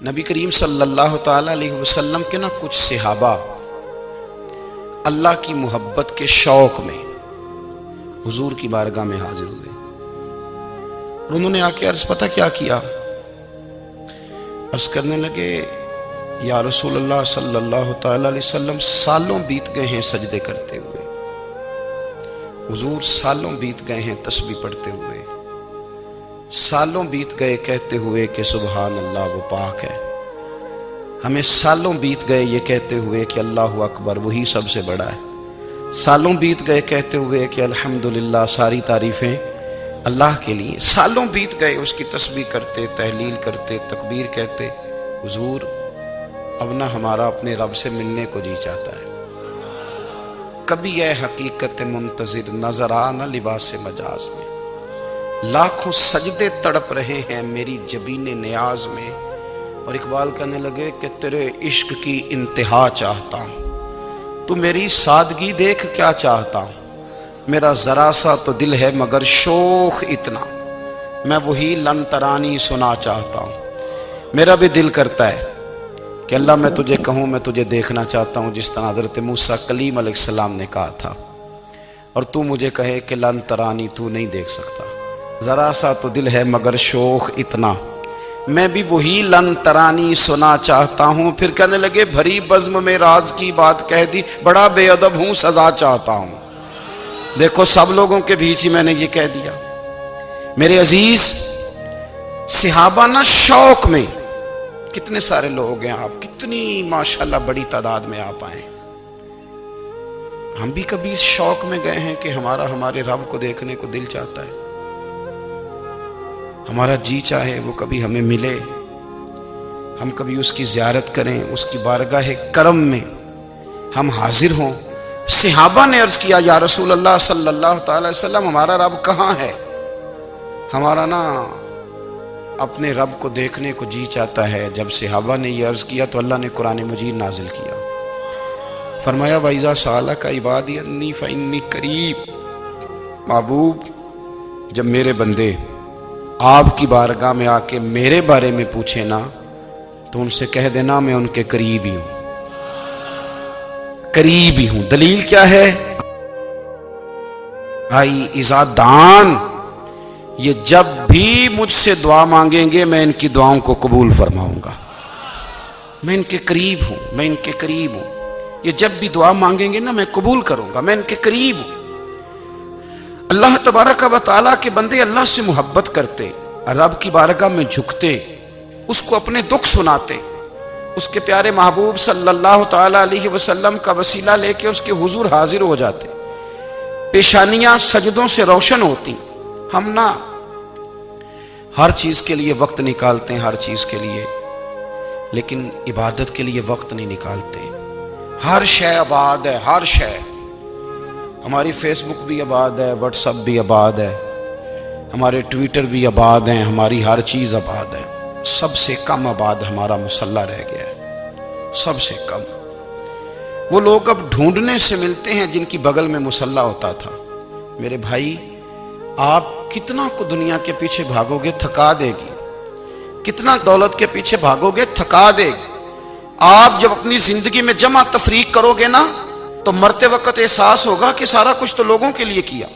نبی کریم صلی اللہ تعالی علیہ وسلم کے کچھ صحابہ اللہ کی محبت کے شوق میں حضور کی بارگاہ میں حاضر ہوئے اور انہوں نے آ کے عرض پتہ کیا کیا؟ عرض کرنے لگے یا رسول اللہ صلی اللہ تعالی علیہ وسلم سالوں بیت گئے ہیں سجدے کرتے ہوئے، حضور سالوں بیت گئے ہیں تسبیح پڑھتے ہوئے، سالوں بیت گئے کہتے ہوئے کہ سبحان اللہ وہ پاک ہے، ہمیں سالوں بیت گئے یہ کہتے ہوئے کہ اللہ اکبر وہی سب سے بڑا ہے، سالوں بیت گئے کہتے ہوئے کہ الحمدللہ ساری تعریفیں اللہ کے لیے، سالوں بیت گئے اس کی تسبیح کرتے، تحلیل کرتے، تکبیر کہتے۔ حضور اب نہ ہمارا اپنے رب سے ملنے کو جی چاہتا ہے، کبھی یہ حقیقت منتظر نظر آ نہ لباس مجاز میں، لاکھوں سجدے تڑپ رہے ہیں میری جبین نیاز میں، اور اقبال کہنے لگے کہ تیرے عشق کی انتہا چاہتا ہوں، تو میری سادگی دیکھ کیا چاہتا ہوں، میرا ذرا سا تو دل ہے مگر شوخ اتنا، میں وہی لن ترانی سنا چاہتا ہوں۔ میرا بھی دل کرتا ہے کہ اللہ میں تجھے کہوں میں تجھے دیکھنا چاہتا ہوں جس طرح حضرت موسیٰ کلیم علیہ السلام نے کہا تھا، اور تو مجھے کہے کہ لن ترانی تو نہیں دیکھ سکتا، ذرا سا تو دل ہے مگر شوخ اتنا، میں بھی وہی لن ترانی سنا چاہتا ہوں۔ پھر کہنے لگے بھری بزم میں راز کی بات کہہ دی، بڑا بے ادب ہوں سزا چاہتا ہوں۔ دیکھو سب لوگوں کے بیچ ہی میں نے یہ کہہ دیا۔ میرے عزیز صحابہ نہ شوق میں، کتنے سارے لوگ ہیں آپ، کتنی ماشاءاللہ بڑی تعداد میں آپ آئے، ہم بھی کبھی اس شوق میں گئے ہیں کہ ہمارے رب کو دیکھنے کو دل چاہتا ہے، ہمارا جی چاہے وہ کبھی ہمیں ملے، ہم کبھی اس کی زیارت کریں، اس کی بارگاہ کرم میں ہم حاضر ہوں۔ صحابہ نے عرض کیا یا رسول اللہ صلی اللہ تعالی علیہ وسلم ہمارا رب کہاں ہے؟ ہمارا اپنے رب کو دیکھنے کو جی چاہتا ہے۔ جب صحابہ نے یہ عرض کیا تو اللہ نے قرآن مجید نازل کیا، فرمایا وَإِذَا سَأَلَكَ عِبَادِي عَنِّي فَإِنِّي قَرِيبٌ، محبوب جب میرے بندے آپ کی بارگاہ میں آ کے میرے بارے میں پوچھے نا تو ان سے کہہ دینا میں ان کے قریب ہی ہوں، قریب ہی ہوں۔ دلیل کیا ہے؟ آئی اذا دان، یہ جب بھی مجھ سے دعا مانگیں گے میں ان کی دعاؤں کو قبول فرماؤں گا، میں ان کے قریب ہوں، میں ان کے قریب ہوں، یہ جب بھی دعا مانگیں گے نا میں قبول کروں گا، میں ان کے قریب ہوں۔ اللہ تبارک و تعالیٰ کے بندے اللہ سے محبت کرتے، رب کی بارگاہ میں جھکتے، اس کو اپنے دکھ سناتے، اس کے پیارے محبوب صلی اللہ تعالی علیہ وسلم کا وسیلہ لے کے اس کے حضور حاضر ہو جاتے، پیشانیاں سجدوں سے روشن ہوتی۔ ہم ہر چیز کے لیے وقت نکالتے ہیں، ہر چیز کے لیے، لیکن عبادت کے لیے وقت نہیں نکالتے۔ ہر شے آباد ہے، ہر شے، ہماری فیس بک بھی آباد ہے، واٹس ایپ بھی آباد ہے، ہمارے ٹویٹر بھی آباد ہیں، ہماری ہر چیز آباد ہے، سب سے کم آباد ہمارا مصلی رہ گیا ہے، سب سے کم۔ وہ لوگ اب ڈھونڈنے سے ملتے ہیں جن کی بغل میں مصلی ہوتا تھا۔ میرے بھائی آپ کتنا کو دنیا کے پیچھے بھاگو گے تھکا دے گی، کتنا دولت کے پیچھے بھاگو گے تھکا دے گی۔ آپ جب اپنی زندگی میں جمع تفریق کرو گے نا تو مرتے وقت احساس ہوگا کہ سارا کچھ تو لوگوں کے لیے کیا،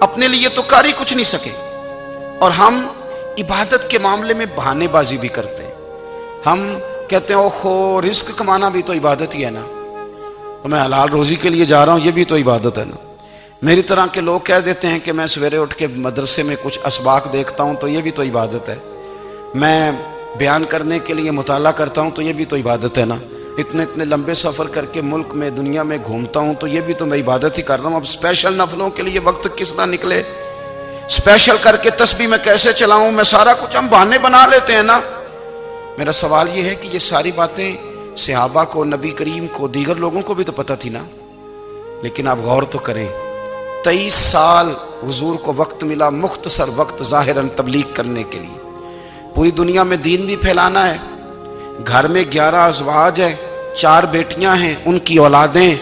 اپنے لیے تو کر ہی کچھ نہیں سکے۔ اور ہم عبادت کے معاملے میں بہانے بازی بھی کرتے ہیں، ہم کہتے ہیں اوہو رزق کمانا بھی تو عبادت ہی ہے نا، میں حلال روزی کے لیے جا رہا ہوں یہ بھی تو عبادت ہے نا۔ میری طرح کے لوگ کہہ دیتے ہیں کہ میں سویرے اٹھ کے مدرسے میں کچھ اسباق دیکھتا ہوں تو یہ بھی تو عبادت ہے، میں بیان کرنے کے لیے مطالعہ کرتا ہوں تو یہ بھی تو عبادت ہے نا، اتنے لمبے سفر کر کے ملک میں دنیا میں گھومتا ہوں تو یہ بھی تو میں عبادت ہی کر رہا ہوں۔ اب اسپیشل نفلوں کے لیے وقت کس طرح نکلے، اسپیشل کر کے تسبیح میں کیسے چلاؤں، میں سارا کچھ ہم بہانے بنا لیتے ہیں نا۔ میرا سوال یہ ہے کہ یہ ساری باتیں صحابہ کو، نبی کریم کو، دیگر لوگوں کو بھی تو پتہ تھی نا، لیکن آپ غور تو کریں 23 سال حضور کو وقت ملا، مختصر وقت ظاہراً تبلیغ کرنے کے لیے، پوری دنیا میں دین بھی پھیلانا ہے، گھر میں 11 ازواج ہیں، 4 بیٹیاں ہیں، ان کی اولادیں،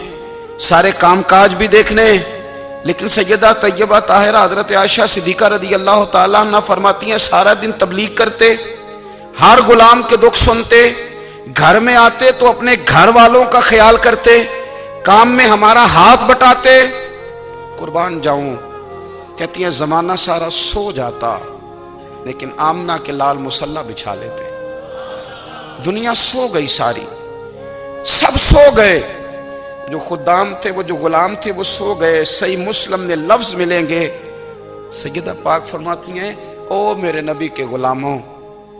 سارے کام کاج بھی دیکھنے ہیں، لیکن سیدہ طیبہ طاہرہ حضرت عائشہ صدیقہ رضی اللہ تعالیٰ عنہ فرماتی ہیں سارا دن تبلیغ کرتے، ہر غلام کے دکھ سنتے، گھر میں آتے تو اپنے گھر والوں کا خیال کرتے، کام میں ہمارا ہاتھ بٹاتے۔ قربان جاؤں، کہتی ہیں زمانہ سارا سو جاتا لیکن آمنہ کے لال مصلی بچھا لیتے۔ دنیا سو گئی، ساری سب سو گئے، جو خدام تھے، وہ جو غلام تھے، وہ سو گئے۔ صحیح مسلم میں لفظ ملیں گے، سیدہ پاک فرماتی ہیں او میرے نبی کے غلاموں،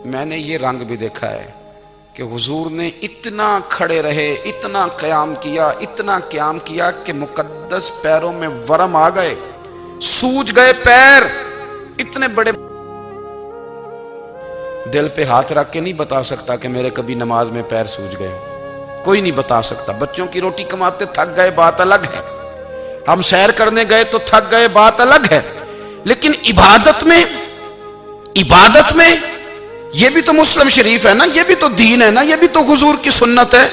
میں نے یہ رنگ بھی دیکھا ہے کہ حضور نے اتنا کھڑے رہے، اتنا قیام کیا، اتنا قیام کیا کہ مقدس پیروں میں ورم آ گئے، سوج گئے پیر اتنے بڑے۔ دل پہ ہاتھ رکھ کے نہیں بتا سکتا کہ میرے کبھی نماز میں پیر سوج گئے، کوئی نہیں بتا سکتا۔ بچوں کی روٹی کماتے تھک گئے، بات الگ ہے، ہم سیر کرنے گئے تو تھک گئے، بات الگ ہے، لیکن عبادت میں یہ بھی تو مسلم شریف ہے نا، یہ بھی تو دین ہے نا، یہ بھی تو حضور کی سنت ہے،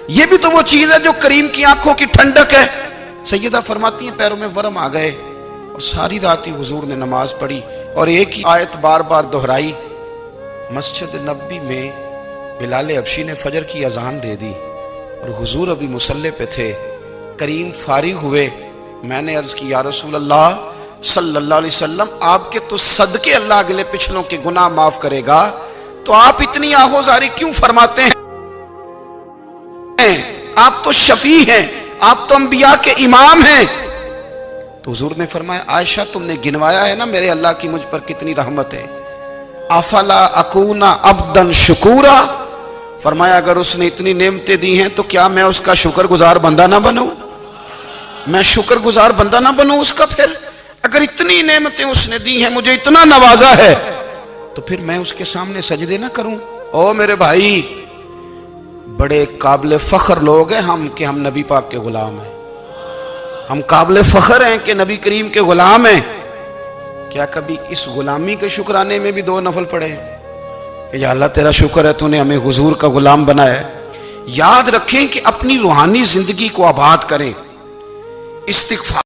یہ بھی تو وہ چیز ہے جو کریم کی آنکھوں کی ٹھنڈک ہے۔ سیدہ فرماتی ہیں پیروں میں ورم آ گئے، اور ساری رات ہی حضور نے نماز پڑھی اور ایک ہی آیت بار بار دہرائی۔ مسجد نبوی میں بلال حبشی نے فجر کی اذان دے دی اور حضور ابھی مصلی پہ تھے، کریم فارغ ہوئے۔ میں نے عرض کی یا رسول اللہ صلی اللہ علیہ وسلم، آپ کے تو صدقے اللہ اگلے پچھلوں کے گناہ معاف کرے گا، تو آپ اتنی آہوزاری کیوں فرماتے ہیں؟ آپ تو شفیع ہیں، آپ تو انبیاء کے امام ہیں۔ تو حضور نے فرمایا عائشہ تم نے گنوایا ہے نا میرے اللہ کی مجھ پر کتنی رحمت ہے، افلا اکون عبدا شکورا، فرمایا اگر اس نے اتنی نعمتیں دی ہیں تو کیا میں اس کا شکر گزار بندہ نہ بنوں؟ میں شکر گزار بندہ نہ بنوں اس کا؟ پھر اگر اتنی نعمتیں اس نے دی ہیں، مجھے اتنا نوازا ہے، تو پھر میں اس کے سامنے سجدے نہ کروں؟ او میرے بھائی، بڑے قابل فخر لوگ ہیں ہم کہ ہم نبی پاک کے غلام ہیں، ہم قابل فخر ہیں کہ نبی کریم کے غلام ہیں۔ کیا کبھی اس غلامی کے شکرانے میں بھی دو نفل پڑھے ہیں کہ یا اللہ تیرا شکر ہے تو نے ہمیں حضور کا غلام بنایا ہے؟ یاد رکھیں کہ اپنی روحانی زندگی کو آباد کریں، استغفار